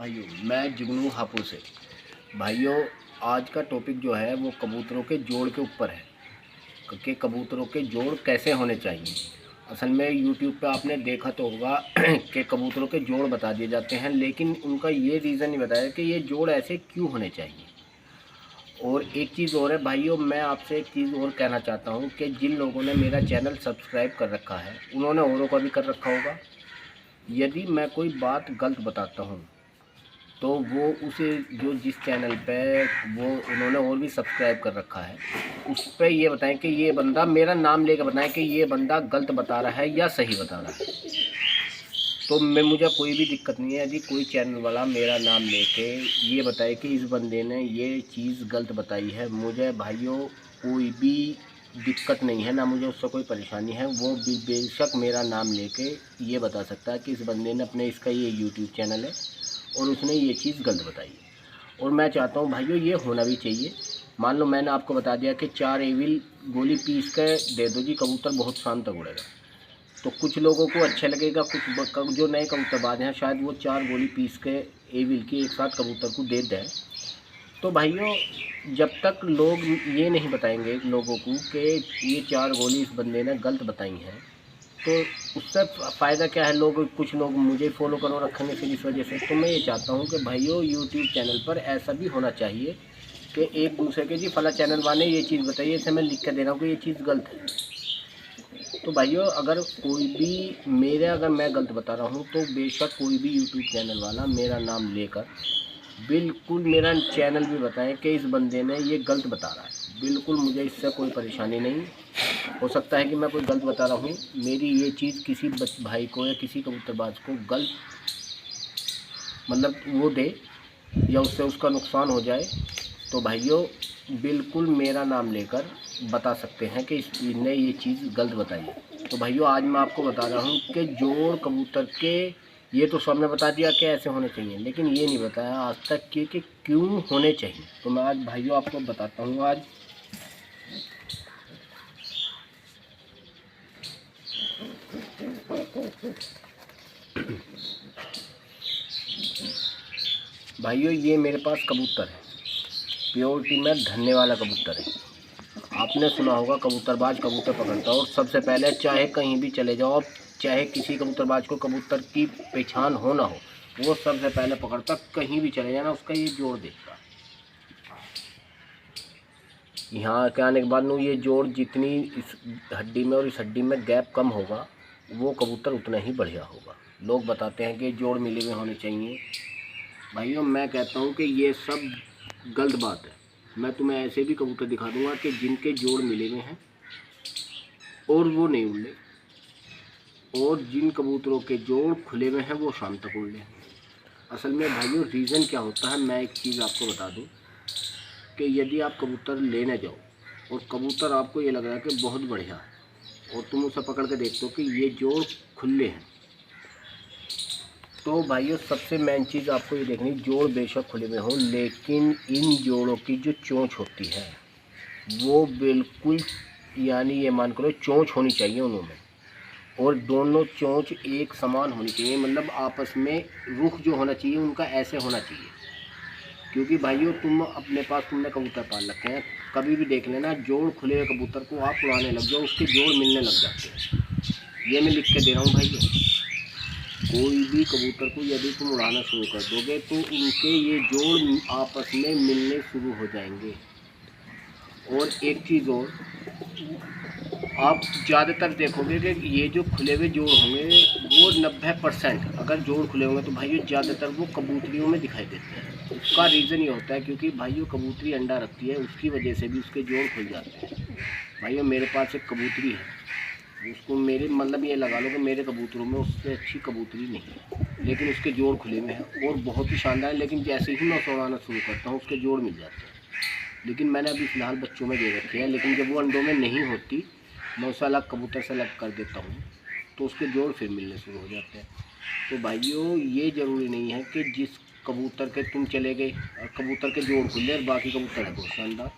भाइयों, मैं जुगनू हापुड़ से। भाइयों, आज का टॉपिक जो है वो कबूतरों के जोड़ के ऊपर है कि कबूतरों के जोड़ कैसे होने चाहिए। असल में यूट्यूब पे आपने देखा तो होगा कि कबूतरों के जोड़ बता दिए जाते हैं, लेकिन उनका ये रीज़न नहीं बताया कि ये जोड़ ऐसे क्यों होने चाहिए। और एक चीज़ और है भाइयों, मैं आपसे एक चीज़ और कहना चाहता हूँ कि जिन लोगों ने मेरा चैनल सब्सक्राइब कर रखा है उन्होंने औरों का भी कर रखा होगा। यदि मैं कोई बात गलत बताता हूँ तो वो उसे जो जिस चैनल पे वो उन्होंने और भी सब्सक्राइब कर रखा है उस पर ये बताएं कि ये बंदा मेरा नाम लेकर बताएं कि ये बंदा गलत बता रहा है या सही बता रहा है। तो मुझे कोई भी दिक्कत नहीं है यदि कोई चैनल वाला मेरा नाम लेके ये बताए कि इस बंदे ने ये चीज़ गलत बताई है। मुझे भाइयों कोई भी दिक्कत नहीं है, ना मुझे उससे कोई परेशानी है। वो बेशक मेरा नाम लेके ये बता सकता है कि इस बंदे ने अपने इसका ये यूट्यूब चैनल है और उसने ये चीज़ गलत बताई। और मैं चाहता हूँ भाइयों ये होना भी चाहिए। मान लो मैंने आपको बता दिया कि 4 एविल गोली पीस के दे दो जी, कबूतर बहुत शान तक उड़ेगा। तो कुछ लोगों को अच्छा लगेगा, कुछ जो नए कबूतरबाज हैं शायद वो 4 गोली पीस के एविल की एक साथ कबूतर को दे दें। तो भाइयों, जब तक लोग ये नहीं बताएंगे लोगों को कि ये 4 गोली इस बंदे ने गलत बताई हैं, तो उससे फ़ायदा क्या है। कुछ लोग मुझे फॉलो करो रखेंगे फिर इस वजह से। तो मैं ये चाहता हूँ कि भाइयों यूट्यूब चैनल पर ऐसा भी होना चाहिए कि एक दूसरे के जी फला चैनल वाले ये चीज़ बताइए, इसे मैं लिख के दे रहा हूँ कि ये चीज़ गलत है। तो भाइयों, अगर कोई भी अगर मैं गलत बता रहा हूँ तो बेशक कोई भी यूट्यूब चैनल वाला मेरा नाम लेकर बिल्कुल मेरा चैनल भी बताएं कि इस बंदे ने ये गलत बता रहा है। बिल्कुल मुझे इससे कोई परेशानी नहीं। हो सकता है कि मैं कोई गलत बता रहा हूँ, मेरी ये चीज़ किसी भाई को या किसी कबूतरबाज को गलत मतलब वो दे या उससे उसका नुकसान हो जाए, तो भाइयों बिल्कुल मेरा नाम लेकर बता सकते हैं कि इसने ये चीज़ गलत बताई है। तो भाइयों आज मैं आपको बता रहा हूँ कि जोड़ कबूतर के ये तो सबने बता दिया कि ऐसे होने चाहिए, लेकिन ये नहीं बताया आज तक कि क्यों होने चाहिए। तो मैं आज भाइयों आपको बताता हूँ। आज भाइयों ये मेरे पास कबूतर है, प्योरिटी में धन्ने वाला कबूतर है। आपने सुना होगा कबूतरबाज कबूतर पकड़ता है और सबसे पहले चाहे कहीं भी चले जाओ, चाहे किसी कबूतरबाज को कबूतर की पहचान हो ना हो, वो सबसे पहले पकड़ता, कहीं भी चले जाना उसका ये जोड़ देखता। यहाँ के आने के बाद में ये जोड़ जितनी इस हड्डी में और इस हड्डी में गैप कम होगा वो कबूतर उतना ही बढ़िया होगा। लोग बताते हैं कि जोड़ मिले हुए होने चाहिए। भाइयों मैं कहता हूँ कि ये सब गलत बात है। मैं तुम्हें ऐसे भी कबूतर दिखा दूंगा कि जिनके जोड़ मिले हुए हैं और वो नहीं उड़े, और जिन कबूतरों के जोड़ खुले हुए हैं वो शाम तक उड़ लें। असल में भाइयों रीज़न क्या होता है, मैं एक चीज़ आपको बता दूं कि यदि आप कबूतर लेने जाओ और कबूतर आपको ये लग रहा है कि बहुत बढ़िया है और तुम उसे पकड़ के देखते हो कि ये जोड़ खुले हैं, तो भाइयों सबसे मेन चीज़ आपको ये देखनी, जोड़ बेशक खुले में हो लेकिन इन जोड़ों की जो चोंच होती है वो बिल्कुल यानी ये मान करो चोंच होनी चाहिए उनमें, और दोनों चोंच एक समान होनी चाहिए। मतलब आपस में रुख जो होना चाहिए उनका ऐसे होना चाहिए। क्योंकि भाइयों तुमने कबूतर पाल रखे हैं, कभी भी देख लेना जोड़ खुले हुए कबूतर को आप उड़ाने लग जाओ उसके जोड़ मिलने लग जाते हैं। ये मैं लिख के दे रहा हूँ भाइयों। कोई भी कबूतर को यदि तुम उड़ाना शुरू कर दोगे तो उनके ये जोड़ आपस में मिलने शुरू हो जाएंगे। और एक चीज़ और, आप ज़्यादातर देखोगे कि ये जो खुले हुए जोड़ होंगे वो 90% अगर जोड़ खुले होंगे तो भाइयों ज़्यादातर वो कबूतरियों में दिखाई देते हैं। उसका रीज़न ये होता है क्योंकि भाइयों कबूतरी अंडा रखती है, उसकी वजह से भी उसके जोड़ खुल जाते हैं। भाइयों मेरे पास एक कबूतरी है, उसको मेरे मतलब ये लगा लो कि मेरे कबूतरों में उससे अच्छी कबूतरी नहीं है, लेकिन उसके जोड़ खुले हुए हैं और बहुत ही शानदार। लेकिन जैसे ही मैं उसे उड़ाना शुरू करता हूँ उसके जोड़ मिल जाते हैं। लेकिन मैंने अभी फ़िलहाल बच्चों में दे रखी है, लेकिन जब वो अंडों में नहीं होती मैं उसे अलग कबूतर से अलग कर देता हूँ तो उसके जोड़ फिर मिलने शुरू हो जाते हैं। तो भाइयों ये ज़रूरी नहीं है कि जिस कबूतर के तुम चले गए और कबूतर के जोड़ खुले और बाकी कबूतर है बहुत शानदार।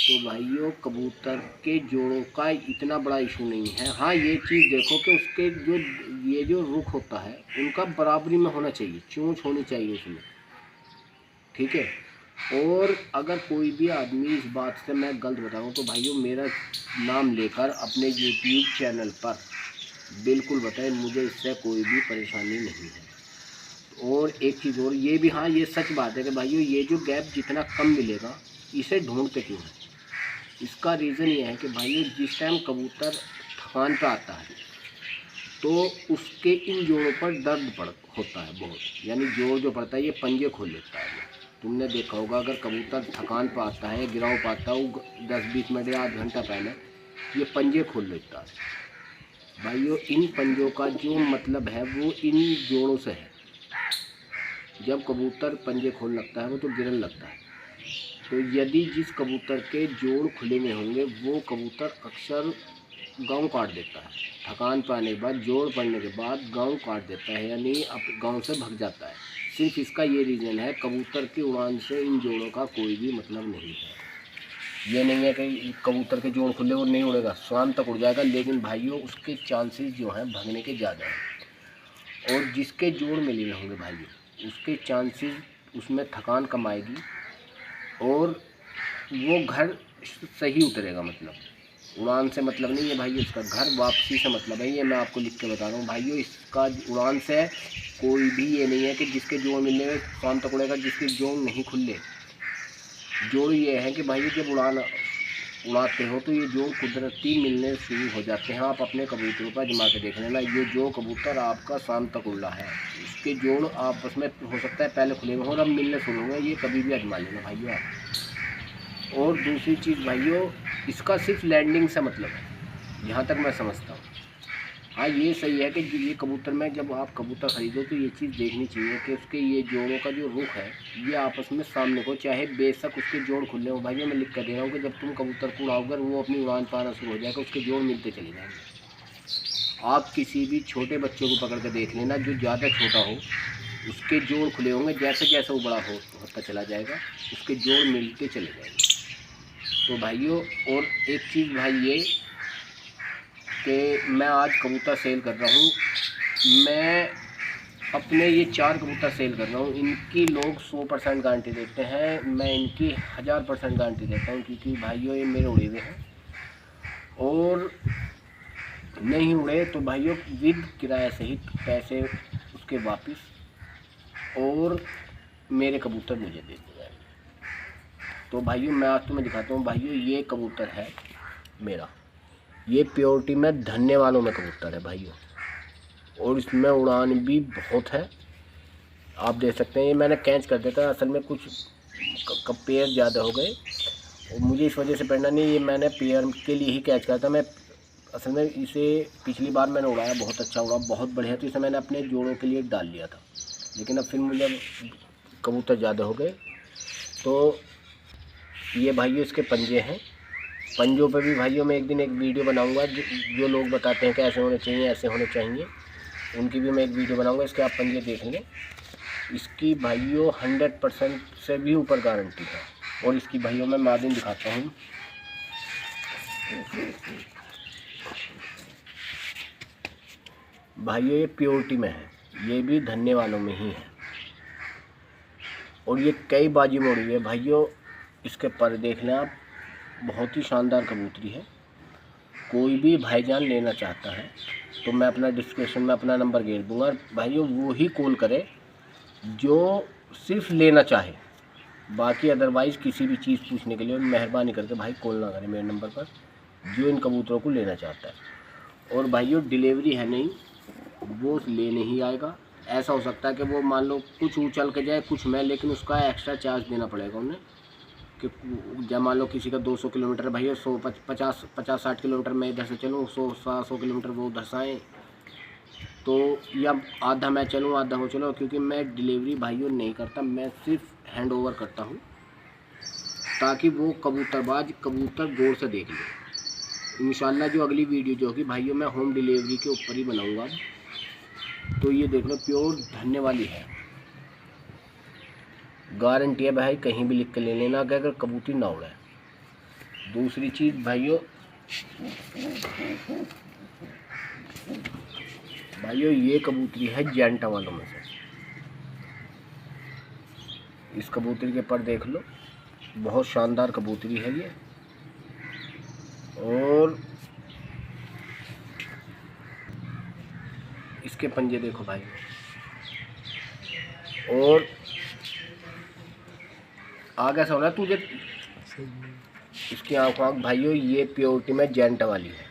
तो भाइयों कबूतर के जोड़ों का इतना बड़ा इशू नहीं है। हाँ ये चीज़ देखो कि उसके जो ये जो रुख होता है उनका बराबरी में होना चाहिए, चोंच होनी चाहिए उसमें, ठीक है। और अगर कोई भी आदमी इस बात से मैं गलत बताऊँ तो भाइयों मेरा नाम लेकर अपने यूट्यूब चैनल पर बिल्कुल बताएं, मुझे इससे कोई भी परेशानी नहीं है। और एक चीज़ और ये भी, हाँ ये सच बात है कि भाइयों ये जो गैप जितना कम मिलेगा इसे ढूंढते क्यों है। इसका रीज़न ये है कि भाइयों जिस टाइम कबूतर थकान पर आता है तो उसके इन जोड़ों पर दर्द होता है बहुत, यानी जोड़ जो पड़ता है ये पंजे खोल लेता है। तुमने देखा होगा अगर कबूतर थकान पर आता है, गिराव पाता है, वो 10-20 मिनट या आध घंटा पहले ये पंजे खोल लेता है। भाइयों इन पंजों का जो मतलब है वो इन जोड़ों से है। जब कबूतर पंजे खोलने लगता है वो तो गिरने लगता है। तो यदि जिस कबूतर के जोड़ खुले में होंगे वो कबूतर अक्सर गाँव काट देता है। थकान पाने के बाद, जोड़ पड़ने के बाद गाँव काट देता है, यानी गाँव से भग जाता है। सिर्फ इसका ये रीज़न है, कबूतर की उड़ान से इन जोड़ों का कोई भी मतलब नहीं है। ये नहीं है कि कबूतर के जोड़ खुले और नहीं उड़ेगा, शाम तक उड़ जाएगा, लेकिन भाइयों उसके चांसेस जो हैं भगने के ज़्यादा हैं। और जिसके जोड़ मिले होंगे भाइयों उसके चांसेस, उसमें थकान कम आएगी और वो घर सही उतरेगा। मतलब उड़ान से मतलब नहीं है भाइयों, इसका घर वापसी से मतलब है। ये मैं आपको लिख के बता रहा हूँ भाइयों, इसका उड़ान से कोई भी ये नहीं है कि जिसके जोड़ मिलने में शाम तक उड़ेगा, जिसके जोड़ नहीं खुले। जोड़ ये है कि भाई जब उड़ाते हो तो ये जोड़ कुदरती मिलने शुरू हो जाते हैं। आप अपने कबूतरों पर जमा के देख लेना, ये जो कबूतर आपका शाम तक उड़ रहा है उसके जोड़ आपस में हो सकता है पहले खुले हुए और अब मिलने शुरू होंगे, ये कभी भी आजमा लेना भाइयों आप। और दूसरी चीज़ भाइयों, इसका सिर्फ लैंडिंग से मतलब है जहाँ तक मैं समझता हूँ। हाँ ये सही है कि ये कबूतर में जब आप कबूतर ख़रीदो तो ये चीज़ देखनी चाहिए कि उसके ये जोड़ों का जो रुख है ये आपस में सामने को, चाहे बेशक उसके जोड़ खुले हो। भाइयों मैं लिख कर दे रहा हूँ कि जब तुम कबूतर को उड़ाओगे वो अपनी उड़ान पाना शुरू हो जाएगा, उसके जोड़ मिलते चले जाएंगे। आप किसी भी छोटे बच्चे को पकड़ कर देख लेना, जो ज़्यादा छोटा हो उसके जोड़ खुले होंगे, जैसे जैसे वो बड़ा होता चला जाएगा उसके जोड़ मिलते चले जाएंगे। तो भाइयों और एक चीज़ भाई ये कि मैं आज कबूतर सेल कर रहा हूँ, मैं अपने ये 4 कबूतर सेल कर रहा हूँ, इनकी लोग 100% गारंटी देते हैं, मैं इनकी 1000% गारंटी देता हूँ, क्योंकि भाइयों ये मेरे उड़े हुए हैं। और नहीं उड़े तो भाइयों विद किराया सहित पैसे उसके वापस, और मेरे कबूतर मुझे दे दिए जाएंगे। तो भाइयों मैं आज तुम्हें दिखाता हूँ भाइयों, ये कबूतर है मेरा, ये प्योरिटी में धन्ने वालों में कबूतर है भाइयों, और इसमें उड़ान भी बहुत है। आप देख सकते हैं ये मैंने कैच कर दिया था, असल में कुछ पेयर ज़्यादा हो गए और मुझे इस वजह से पड़ना नहीं, ये मैंने पेयर के लिए ही कैच करा था। मैं असल में इसे पिछली बार मैंने उड़ाया, बहुत अच्छा उड़ा, बहुत बढ़िया, तो इसे मैंने अपने जोड़ों के लिए डाल लिया था, लेकिन अब फिर मुझे कबूतर ज़्यादा हो गए। तो ये भाइयों इसके पंजे हैं, पंजों पे भी भाइयों मैं एक दिन एक वीडियो बनाऊंगा, जो लोग बताते हैं कि ऐसे होने चाहिए ऐसे होने चाहिए, उनकी भी मैं एक वीडियो बनाऊंगा। इसके आप पंजे देख लें, इसकी भाइयों 100% से भी ऊपर गारंटी है। और इसकी भाइयों मैं मार्जिन दिखाता हूँ, भाइयों ये प्योरिटी में है, ये भी धन्ने वालों में ही है, और ये कई बाजी में उड़ी हुई है भाइयों। इसके पर देख लें आप, बहुत ही शानदार कबूतरी है। कोई भी भाईजान लेना चाहता है तो मैं अपना डिस्क्रिप्शन में अपना नंबर घेर दूंगा भाइयों, वो ही कॉल करे जो सिर्फ लेना चाहे। बाकी अदरवाइज़ किसी भी चीज़ पूछने के लिए मेहरबानी करके भाई कॉल ना करें मेरे नंबर पर, जो इन कबूतरों को लेना चाहता है। और भाइयों डिलीवरी है नहीं, वो लेने ही आएगा। ऐसा हो सकता है कि वो मान लो कुछ उछल के जाए कुछ में, लेकिन उसका एक्स्ट्रा चार्ज देना पड़ेगा उन्हें। कि जब मान लो किसी का 200 किलोमीटर भैया 50-60 किलोमीटर मैं इधर से चलूँ, 100 किलोमीटर वो उधर से आएँ, तो या आधा मैं चलूँ आधा वो चलो, क्योंकि मैं डिलीवरी भाइयों नहीं करता, मैं सिर्फ हैंड ओवर करता हूँ, ताकि वो कबूतरबाज कबूतर गौर से देख ले। इंशाल्लाह जो अगली वीडियो जो होगी भाइयों मैं होम डिलीवरी के ऊपर ही बनाऊँगा। तो ये देख लो प्योर धन्ने वाली है, गारंटी है भाई, कहीं भी लिख के ले लेना कि अगर कबूतरी ना उड़े। दूसरी चीज़ भाइयों, ये कबूतरी है जेंटा वालों में से। इस कबूतरी के पर देख लो, बहुत शानदार कबूतरी है ये। और इसके पंजे देखो भाई, और आगे से होना तुझे इसकी आँख भाइयों, ये प्योरिटी में जेंटा वाली है।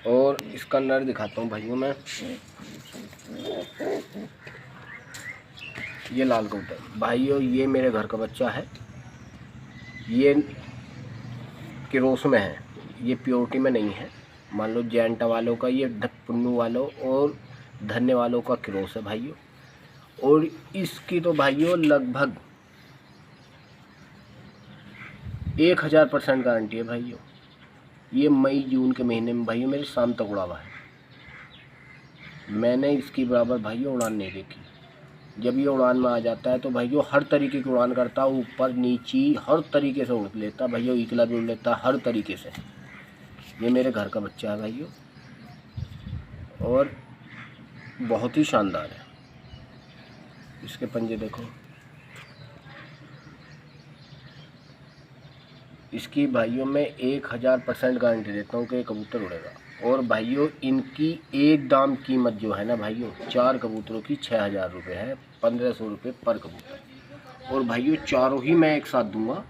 और इसका नर दिखाता हूँ भाइयों मैं, ये लाल कबूतर भाइयों, ये मेरे घर का बच्चा है। ये किरोस में है, ये प्योरिटी में नहीं है। मान लो जेंटा वालों का, ये पुन्नू वालों और धन्य वालों का किरोस है भाइयों। और इसकी तो भाइयों लगभग 1000% गारंटी है भाइयों। ये मई जून के महीने में भाइयों मेरे शाम तक उड़ा हुआ है। मैंने इसकी बराबर भाइयों उड़ान नहीं देखी। जब ये उड़ान में आ जाता है तो भाइयों हर तरीके की उड़ान करता, ऊपर नीचे हर तरीके से उड़ लेता भाइयों, इकला भी उड़ लेता हर तरीके से। ये मेरे घर का बच्चा है भाइयों, और बहुत ही शानदार है। इसके पंजे देखो, इसकी भाइयों मैं 1000% गारंटी देता हूँ कि कबूतर उड़ेगा। और भाइयों इनकी एक दाम कीमत जो है ना भाइयों, 4 कबूतरों की 6000 रुपये है, 1500 रुपये पर कबूतर। और भाइयों चारों ही मैं एक साथ दूंगा।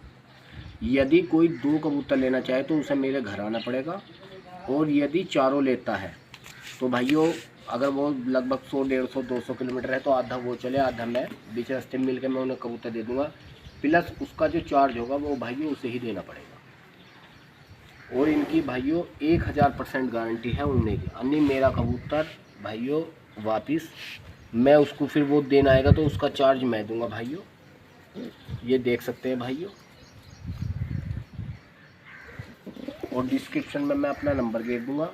यदि कोई 2 कबूतर लेना चाहे तो उसे मेरे घर आना पड़ेगा। और यदि चारों लेता है तो भाइयों, अगर वो लगभग 100, 150, 200 किलोमीटर है तो आधा वो चले, आधा मैं बीच रास्ते में मिल के मैं उन्हें कबूतर दे दूँगा। प्लस उसका जो चार्ज होगा वो भाइयों उसे ही देना पड़ेगा। और इनकी भाइयों 1000% गारंटी है उड़ने की। अन्य मेरा कबूतर भाइयों वापस मैं उसको फिर वो देना आएगा तो उसका चार्ज मैं दूंगा भाइयों। ये देख सकते हैं भाइयों, और डिस्क्रिप्शन में मैं अपना नंबर दे दूंगा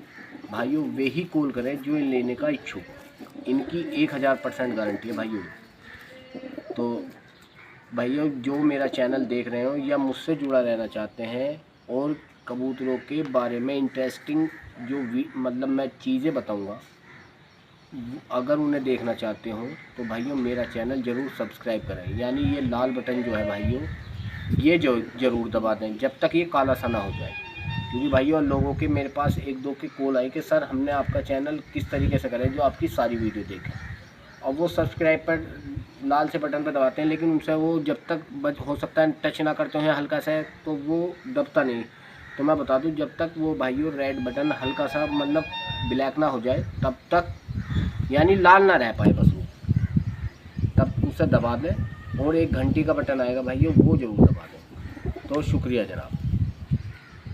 भाइयों, वे ही कॉल करें जो लेने का इच्छुक। इनकी 1000% गारंटी है भाइयों। तो भाइयों जो मेरा चैनल देख रहे हो या मुझसे जुड़ा रहना चाहते हैं और कबूतरों के बारे में इंटरेस्टिंग जो मतलब मैं चीज़ें बताऊंगा, अगर उन्हें देखना चाहते हो तो भाइयों मेरा चैनल ज़रूर सब्सक्राइब करें। यानी ये लाल बटन जो है भाइयों, ये जो ज़रूर दबा दें जब तक ये काला सा ना हो जाए। क्योंकि भाइयों लोगों के मेरे पास 1-2 के कॉल आए कि सर हमने आपका चैनल किस तरीके से करें जो आपकी सारी वीडियो देखें, और वो सब्सक्राइब पर लाल से बटन पर दबाते हैं, लेकिन उनसे वो जब तक हो सकता है टच ना करते हैं हल्का सा, तो वो दबता नहीं। तो मैं बता दूं, जब तक वो भाइयों रेड बटन हल्का सा मतलब ब्लैक ना हो जाए तब तक, यानी लाल ना रह पाए बस वो, तब उसे दबा दें। और 1 घंटी का बटन आएगा भाइयों, वो ज़रूर दबा दें। तो शुक्रिया जनाब।